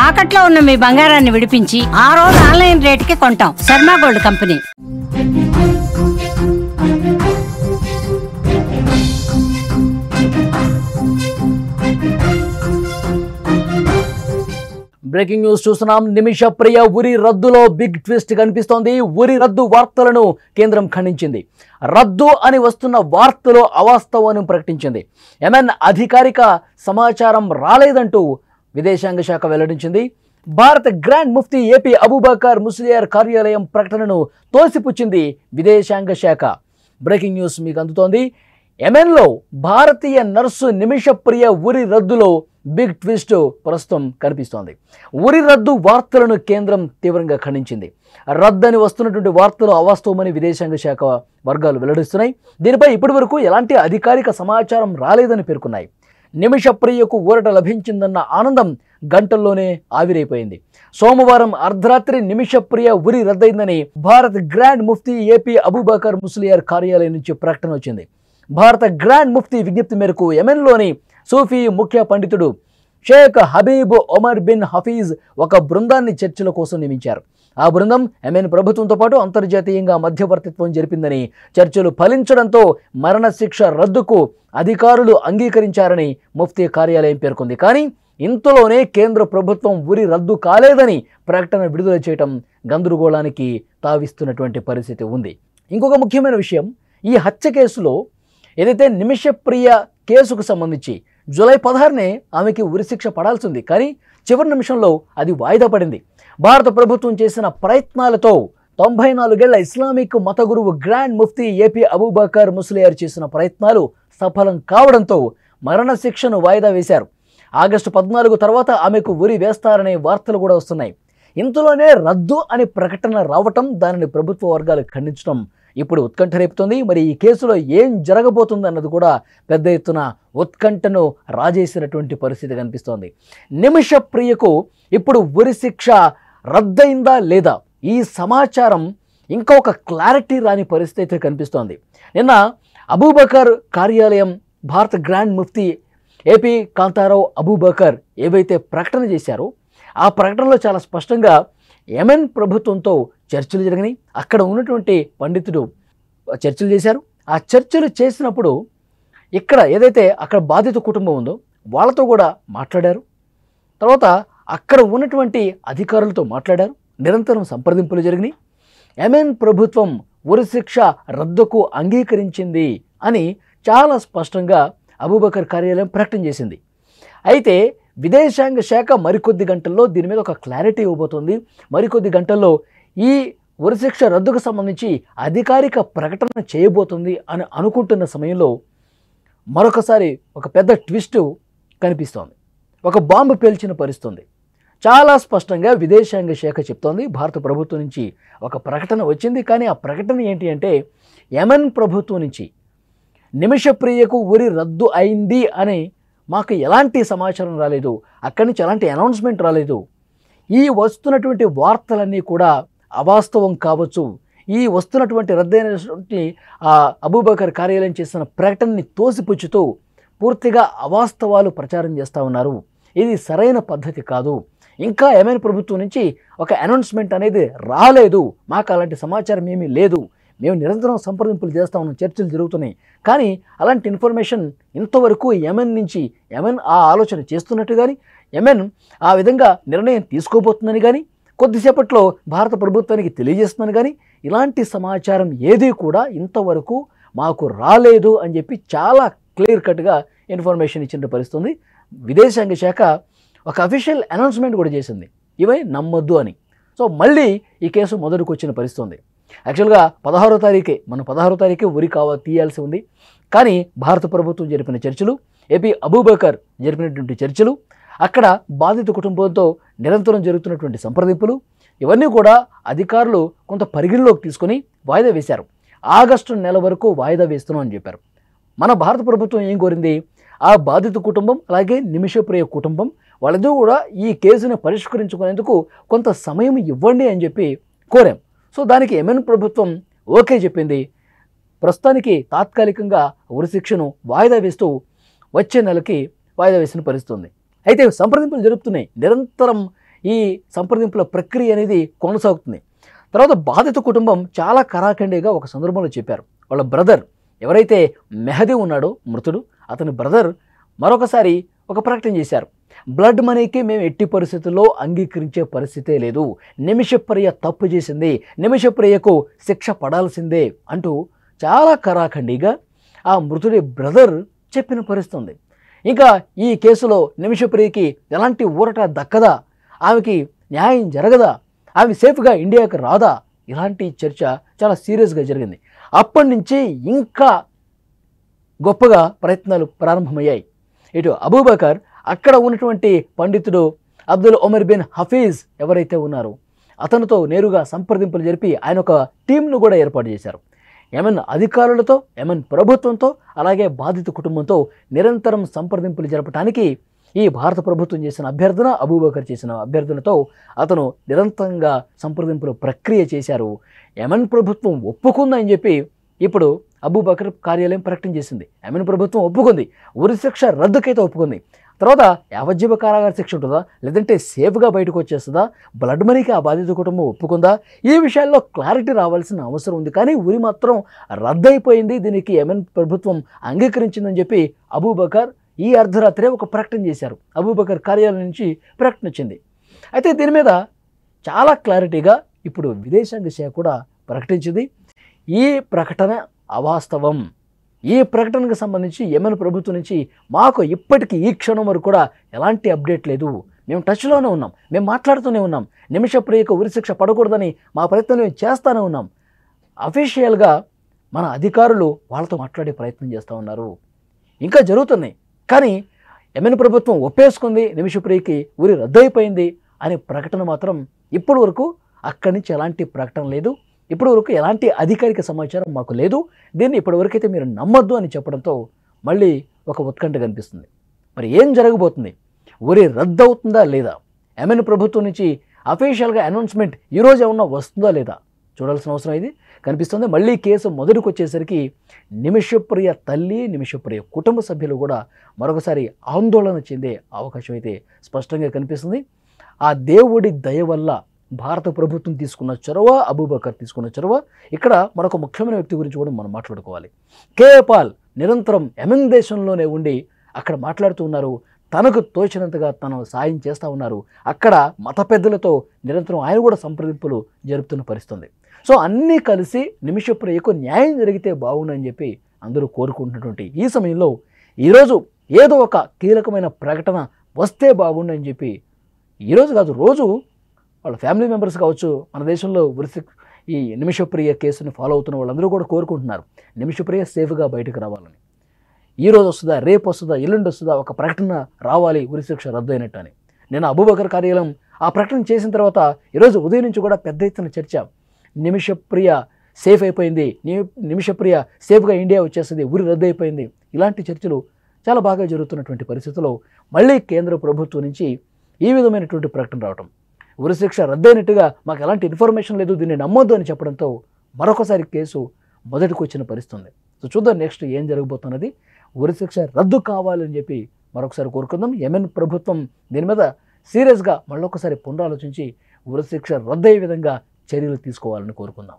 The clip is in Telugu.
తాకట్లో ఉన్న మీ బంగారాన్ని విడిపించి ఆ రోజు ఆన్లైన్ రేటుకి కొంటాం. Sharma gold company. Breaking news చూస్తున్నాం. నిమిషప్రియ ఉరి రద్దులో బిగ్ ట్విస్ట్ కనిపిస్తోంది. ఉరి రద్దు వార్తలను కేంద్రం ఖండించింది. రద్దు అని వస్తున్న వార్తలో అవాస్తవాన్ని ప్రకటించింది. MN అధికారిక సమాచారం రాలేదంటూ విదేశాంగ శాఖ వెల్లడించింది. భారత గ్రాండ్ ముఫ్తీ ఏపీ అబూబకర్ ముస్లియార్ కార్యాలయం ప్రకటనను తోసిపుచ్చింది విదేశాంగ శాఖ. బ్రేకింగ్ న్యూస్ మీకు అందుతోంది. MNలో భారతీయ నర్సు నిమిషప్రియ ఉరి రద్దులో బిగ్ ట్విస్ట్ ప్రస్తుతం కనిపిస్తోంది. ఉరి రద్దు వార్తలను కేంద్రం తీవ్రంగా ఖండించింది. రద్దని వస్తున్నటువంటి వార్తలు అవాస్తవమని విదేశాంగ శాఖ వర్గాలు వెల్లడిస్తున్నాయి. దీనిపై ఇప్పటివరకు ఎలాంటి అధికారిక సమాచారం రాలేదని పేర్కొన్నాయి. నిమిషప్రియకు ఊరట లభించిందన్న ఆనందం గంటల్లోనే ఆవిరైపోయింది. సోమవారం అర్ధరాత్రి నిమిషప్రియ ఉరి రద్దయిందని భారత గ్రాండ్ ముఫ్తీ ఏపీ అబూబకర్ ముస్లియార్ కార్యాలయం నుంచి ప్రకటన వచ్చింది. భారత గ్రాండ్ ముఫ్తీ విజ్ఞప్తి మేరకు యెమెన్లోని సూఫీ ముఖ్య పండితుడు షేక్ హబీబ్ ఒమర్ బిన్ హఫీజ్ ఒక బృందాన్ని చర్చల కోసం నియమించారు. ఆ బృందం యెమెన్ ప్రభుత్వంతో పాటు అంతర్జాతీయంగా మధ్యవర్తిత్వం జరిపిందని, చర్చలు ఫలించడంతో మరణశిక్ష రద్దుకు అధికారులు అంగీకరించారని ముఫ్తీ కార్యాలయం పేర్కొంది. కానీ ఇంతలోనే కేంద్ర ప్రభుత్వం ఉరి రద్దు కాలేదని ప్రకటన విడుదల చేయటం గందరగోళానికి తావిస్తున్నటువంటి పరిస్థితి ఉంది. ఇంకొక ముఖ్యమైన విషయం, ఈ హత్య కేసులో ఏదైతే నిమిషప్రియ కేసుకు సంబంధించి జూలై 16నే ఆమెకి ఉరిశిక్ష పడాల్సి ఉంది. కానీ చివరి నిమిషంలో అది వాయిదా పడింది. భారత ప్రభుత్వం చేసిన ప్రయత్నాలతో 94 ఏళ్ల ఇస్లామిక్ మత గురువు గ్రాండ్ ముఫ్తీ ఏపీ అబూబకర్ ముస్లియార్ చేసిన ప్రయత్నాలు సఫలం కావడంతో మరణశిక్షను వాయిదా వేశారు. ఆగస్టు 14 తర్వాత ఆమెకు ఉరి వేస్తారనే వార్తలు కూడా వస్తున్నాయి. ఇంతలోనే రద్దు అని ప్రకటన రావటం, దానిని ప్రభుత్వ వర్గాలు ఖండించడం ఇప్పుడు ఉత్కంఠ రేపుతోంది. మరి ఈ కేసులో ఏం జరగబోతుంది అన్నది కూడా పెద్ద ఎత్తున ఉత్కంఠను రాజేసినటువంటి పరిస్థితి కనిపిస్తోంది. నిమిషప్రియకు ఇప్పుడు ఉరిశిక్ష రద్దయిందా లేదా, ఈ సమాచారం ఇంకా ఒక క్లారిటీ రాని పరిస్థితి కనిపిస్తోంది. నిన్న అబూబకర్ కార్యాలయం భారత గ్రాండ్ ముఫ్తీ ఏపీ కాంతారావు అబూబకర్ ఏవైతే ప్రకటన చేశారో ఆ ప్రకటనలో చాలా స్పష్టంగా యెమెన్ ప్రభుత్వంతో చర్చలు జరిగినాయి. అక్కడ ఉన్నటువంటి పండితుడు చర్చలు చేశారు. ఆ చర్చలు చేసినప్పుడు ఇక్కడ ఏదైతే అక్కడ బాధిత కుటుంబం ఉందో వాళ్ళతో కూడా మాట్లాడారు. తర్వాత అక్కడ ఉన్నటువంటి అధికారులతో మాట్లాడారు. నిరంతరం సంప్రదింపులు జరిగినాయి. యెమెన్ ప్రభుత్వం ఉరిశిక్ష రద్దుకు అంగీకరించింది అని చాలా స్పష్టంగా అబూబకర్ కార్యాలయం ప్రకటన చేసింది. అయితే విదేశాంగ శాఖ మరికొద్ది గంటల్లో దీని మీద ఒక క్లారిటీ ఇవ్వబోతుంది. మరికొద్ది గంటల్లో ఈ ఉరిశిక్ష రద్దుకు సంబంధించి అధికారిక ప్రకటన చేయబోతుంది అని అనుకుంటున్న సమయంలో మరొకసారి ఒక పెద్ద ట్విస్ట్ కనిపిస్తోంది. ఒక బాంబు పేల్చిన పరిస్థితుంది. చాలా స్పష్టంగా విదేశాంగ శాఖ చెప్తోంది, భారత ప్రభుత్వం నుంచి ఒక ప్రకటన వచ్చింది. కానీ ఆ ప్రకటన ఏంటి అంటే, యెమెన్ ప్రభుత్వం నుంచి నిమిషప్రియకు ఉరి రద్దు అయింది అని మాకు ఎలాంటి సమాచారం రాలేదు, అక్కడి నుంచి ఎలాంటి అనౌన్స్మెంట్ రాలేదు. ఈ వస్తున్నటువంటి వార్తలన్నీ కూడా అవాస్తవం కావచ్చు. ఈ వస్తున్నటువంటి రద్దయినటువంటి అబూబకర్ కార్యాలయం చేసిన ప్రకటనని తోసిపుచ్చుతూ పూర్తిగా అవాస్తవాలు ప్రచారం చేస్తూ ఉన్నారు. ఇది సరైన పద్ధతి కాదు. ఇంకా యెమెన్ ప్రభుత్వం నుంచి ఒక అనౌన్స్మెంట్ అనేది రాలేదు, మాకు అలాంటి సమాచారం ఏమీ లేదు, మేము నిరంతరం సంప్రదింపులు చేస్తూ ఉన్నాం, చర్చలు జరుగుతున్నాయి. కానీ అలాంటి ఇన్ఫర్మేషన్ ఇంతవరకు యెమెన్ నుంచి యెమెన్ ఆ ఆలోచన చేస్తున్నట్టు కానీ, యెమెన్ ఆ విధంగా నిర్ణయం తీసుకోబోతుందని కానీ, కొద్దిసేపట్లో భారత ప్రభుత్వానికి తెలియజేస్తుందని కానీ ఇలాంటి సమాచారం ఏది కూడా ఇంతవరకు మాకు రాలేదు అని చెప్పి చాలా క్లియర్ కట్గా ఇన్ఫర్మేషన్ ఇచ్చిన పరిస్థితుంది. విదేశాంగ శాఖ ఒక అఫీషియల్ అనౌన్స్మెంట్ కూడా చేసింది, ఇవే నమ్మొద్దు అని. సో మళ్ళీ ఈ కేసు మొదటికి వచ్చిన పరిస్థితుంది. యాక్చువల్గా 16వ తారీఖే ఉరి తీయాల్సి ఉంది. కానీ భారత ప్రభుత్వం జరిపిన చర్చలు, ఏపీ అబూబకర్ జరిపినటువంటి చర్చలు, అక్కడ బాధిత కుటుంబంతో నిరంతరం జరుగుతున్నటువంటి సంప్రదింపులు, ఇవన్నీ కూడా అధికారులు కొంత పరిగణలోకి తీసుకొని వాయిదా వేశారు. ఆగస్టు నెల వరకు వాయిదా వేస్తున్నాం అని చెప్పారు. మన భారత ప్రభుత్వం ఏం కోరింది, ఆ బాధిత కుటుంబం అలాగే నిమిషప్రియ కుటుంబం వాళ్ళిద్దరూ కూడా ఈ కేసును పరిష్కరించుకునేందుకు కొంత సమయం ఇవ్వండి అని చెప్పి కోరాం. సో దానికి యెమెన్ ప్రభుత్వం ఓకే చెప్పింది. ప్రస్తుతానికి తాత్కాలికంగా ఉరిశిక్షను వాయిదా వేస్తూ వచ్చే నెలకి వాయిదా వేసిన పరిస్థితి ఉంది. అయితే సంప్రదింపులు జరుపుతున్నాయి. నిరంతరం ఈ సంప్రదింపుల ప్రక్రియ అనేది కొనసాగుతుంది. తర్వాత బాధిత కుటుంబం చాలా కరాఖండిగా ఒక సందర్భంలో చెప్పారు. వాళ్ళ బ్రదర్ ఎవరైతే మెహదీ ఉన్నాడో మృతుడు, అతని బ్రదర్ మరొకసారి ఒక ప్రకటన చేశారు. బ్లడ్ మనీకి మేము ఎట్టి పరిస్థితుల్లో అంగీకరించే పరిస్థితే లేదు, నిమిషప్రియ తప్పు చేసింది, నిమిషప్రియకు శిక్ష పడాల్సిందే అంటూ చాలా కరాఖండిగా ఆ మృతుడి బ్రదర్ చెప్పిన పరిస్థితి ఉంది. ఇంకా ఈ కేసులో నిమిషప్రియకి ఎలాంటి ఊరట దక్కదా, ఆమెకి న్యాయం జరగదా, ఆమె సేఫ్గా ఇండియాకి రాదా, ఇలాంటి చర్చ చాలా సీరియస్గా జరిగింది. అప్పటి నుంచి ఇంకా గొప్పగా ప్రయత్నాలు ప్రారంభమయ్యాయి. ఇటు అబూబకర్, అక్కడ ఉన్నటువంటి పండితుడు అబ్దుల్ ఒమర్ బిన్ హఫీజ్ ఎవరైతే ఉన్నారో అతనితో నేరుగా సంప్రదింపులు జరిపి ఆయన ఒక టీంను కూడా ఏర్పాటు చేశారు. యెమెన్ అధికారులతో, యెమెన్ ప్రభుత్వంతో, అలాగే బాధిత కుటుంబంతో నిరంతరం సంప్రదింపులు జరపడానికి ఈ భారత ప్రభుత్వం చేసిన అభ్యర్థన, అబూబకర్ చేసిన అభ్యర్థనతో అతను నిరంతరంగా సంప్రదింపుల ప్రక్రియ చేశారు. యెమెన్ ప్రభుత్వం ఒప్పుకుందని చెప్పి ఇప్పుడు అబూబకర్ కార్యాలయం ప్రకటన చేసింది. యెమెన్ ప్రభుత్వం ఒప్పుకుంది, ఉరి శిక్ష రద్దుకైతే ఒప్పుకుంది. తర్వాత యావజ్జీవ కారాగార శిక్ష ఉంటుందా, లేదంటే సేఫ్గా బయటకు వచ్చేస్తుందా, బ్లడ్ మనీకి ఆ బాధిత కుటుంబం ఒప్పుకుందా, ఈ విషయాల్లో క్లారిటీ రావాల్సిన అవసరం ఉంది. కానీ ఉరి మాత్రం రద్దయిపోయింది, దీనికి యెమెన్ ప్రభుత్వం అంగీకరించిందని చెప్పి అబూబకర్ ఈ అర్ధరాత్రే ఒక ప్రకటన చేశారు. అబూబకర్ కార్యాలయం నుంచి ప్రకటన వచ్చింది. అయితే దీని మీద చాలా క్లారిటీగా ఇప్పుడు విదేశాంగ శాఖ కూడా ప్రకటించింది. ఈ ప్రకటన అవాస్తవం. ఈ ప్రకటనకు సంబంధించి యెమెన్ ప్రభుత్వం నుంచి మాకు ఇప్పటికీ ఈ క్షణం వరకు కూడా ఎలాంటి అప్డేట్ లేదు. మేము టచ్లోనే ఉన్నాం, మేము మాట్లాడుతూనే ఉన్నాం, నిమిషప్రియకు ఉరిశిక్ష పడకూడదని మా ప్రయత్నం మేము చేస్తూనే ఉన్నాం. అఫీషియల్గా మన అధికారులు వాళ్ళతో మాట్లాడే ప్రయత్నం చేస్తూ ఉన్నారు, ఇంకా జరుగుతున్నాయి. కానీ యెమెన్ ప్రభుత్వం ఒప్పేసుకుంది, నిమిషప్రియకి ఉరి రద్దయిపోయింది అనే ప్రకటన మాత్రం ఇప్పటి వరకు అక్కడి నుంచి ఎలాంటి ప్రకటన లేదు, ఇప్పటి వరకు ఎలాంటి అధికారిక సమాచారం మాకు లేదు, దీన్ని ఇప్పటివరకైతే మీరు నమ్మొద్దు అని చెప్పడంతో మళ్ళీ ఒక ఉత్కంఠ కనిపిస్తుంది. మరి ఏం జరగబోతుంది? ఉరి రద్దవుతుందా లేదా? యెమెన్ ప్రభుత్వం నుంచి అఫీషియల్గా అనౌన్స్మెంట్ ఈరోజు ఏమన్నా వస్తుందా లేదా చూడాల్సిన అవసరం ఇది కనిపిస్తుంది. మళ్ళీ కేసు మొదటికి వచ్చేసరికి నిమిషప్రియ తల్లి, నిమిషప్రియ కుటుంబ సభ్యులు కూడా మరొకసారి ఆందోళన చెందే అవకాశం అయితే స్పష్టంగా కనిపిస్తుంది. ఆ దేవుడి దయ వల్ల భారత ప్రభుత్వం తీసుకున్న చొరవ, అబూబకర్ తీసుకున్న చొరవ. ఇక్కడ మరొక ముఖ్యమైన వ్యక్తి గురించి కూడా మనం మాట్లాడుకోవాలి. కేఏ పాల్ నిరంతరం యెమెన్ దేశంలోనే ఉండి అక్కడ మాట్లాడుతూ ఉన్నారు, తనకు తోచినంతగా తను సాయం చేస్తూ ఉన్నారు. అక్కడ మత పెద్దలతో నిరంతరం ఆయన కూడా సంప్రదింపులు జరుపుతున్న పరిస్థితుంది. సో అన్నీ కలిసి నిమిషప్రియకు న్యాయం జరిగితే బాగుండని చెప్పి అందరూ కోరుకుంటున్నటువంటి ఈ సమయంలో ఈరోజు ఏదో ఒక కీలకమైన ప్రకటన వస్తే బాగుండని చెప్పి ఈరోజు కాదు, రోజు వాళ్ళ ఫ్యామిలీ మెంబర్స్ కావచ్చు, మన దేశంలో ఈ నిమిషప్రియ కేసుని ఫాలో అవుతున్న వాళ్ళందరూ కూడా కోరుకుంటున్నారు నిమిషప్రియ సేఫ్గా బయటకు రావాలని. ఈరోజు వస్తుందా, రేపు వస్తుందా, ఎల్లుండి వస్తుందా, ఒక ప్రకటన రావాలి ఉరిశిక్ష రద్దు అయినట్టు అని. నేను అబూబకర్ కార్యాలయం ఆ ప్రకటన చేసిన తర్వాత ఈరోజు ఉదయం నుంచి కూడా పెద్ద ఎత్తున చర్చ. నిమిషప్రియ సేఫ్ అయిపోయింది, నిమిషప్రియ సేఫ్గా ఇండియా వచ్చేస్తుంది, ఉరి రద్దు అయిపోయింది, ఇలాంటి చర్చలు చాలా బాగా జరుగుతున్నటువంటి పరిస్థితుల్లో మళ్ళీ కేంద్ర ప్రభుత్వం నుంచి ఈ విధమైనటువంటి ప్రకటన రావటం, ఉరిశిక్ష రద్దయినట్టుగా మాకు ఎలాంటి ఇన్ఫర్మేషన్ లేదు, దీన్ని నమ్మొద్దు అని చెప్పడంతో మరొకసారి కేసు మొదటికి వచ్చిన పరిస్థితుంది. సో చూద్దాం నెక్స్ట్ ఏం జరగబోతున్నది. ఉరిశిక్ష రద్దు కావాలని చెప్పి మరొకసారి కోరుకుందాం. యెమెన్ ప్రభుత్వం దీని మీద సీరియస్గా మళ్ళొకసారి పునరాలోచించి ఉరిశిక్ష రద్దయ్యే విధంగా చర్యలు తీసుకోవాలని కోరుకుందాం.